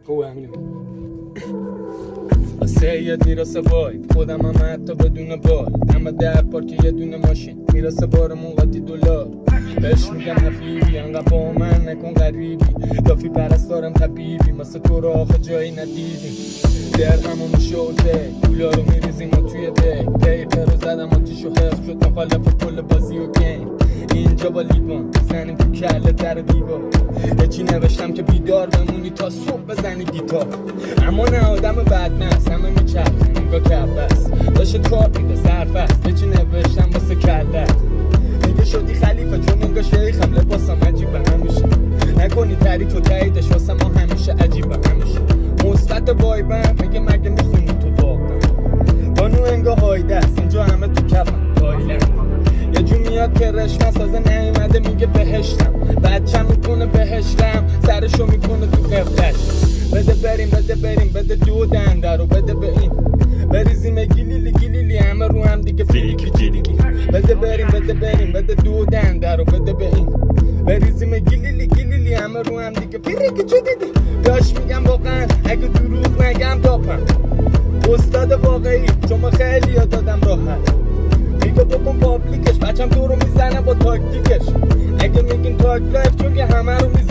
خوبه همینه سید میرسه وای خودم هم حتی بدون بال اما در پارک یه دونه ماشین میرسه بارمون قاطی $. بهش میگم حبیبی انقدر با من نکن غریبی دافی پرستارم طبیبی مثل تو رو آخه جایی ندیدیم درهمون شده پولا رو میریزیم و توی پیپر رو زدم آتیشو حفظ شد مخالف کل بازی و گیم اینجا با لیوان زنیم تو کله در دیوار هیچی نوشتم که بیدار بمونی تا صبح بزنی گیتار اما نه آدم بدمست همه میچرخن انگاه کبست داشت کار میده سرفست هیچی نوشتم واسه کلت میگه شدی خلیفه چون انگاه شیخم لباسم عجیبه همیشه نکنی تعریف و تاییدش واسه ما همیشه عجیبه همیشه مثبت وایبم میگه مگه میخونی تو واقعا بانو انگاه هایده است اینجا همه تو کفم تایلند یه جو میاد که رشمه سازه نیومده میگه بهشتم بچه میکنه بهشتم سرشو میکنه تو قبلش بده بریم بده دو دنده رو بده به این بریزیم گلیلی همه رو هم دیگه فیلیکی جلیلی بده بریم بده دو دنده رو بده به این بریزیم گلیلی همه رو هم دیگه فیلیکی جلیلی داش میگم واقعا اگه دروغ نگم داپم استاد واقعی شما خیلی یاد دادم راحت میگه بکن پابلیکش بچم تو رو میزنه با تاکتیکش اگه میگین تاک لایف چون که همه رو میزنه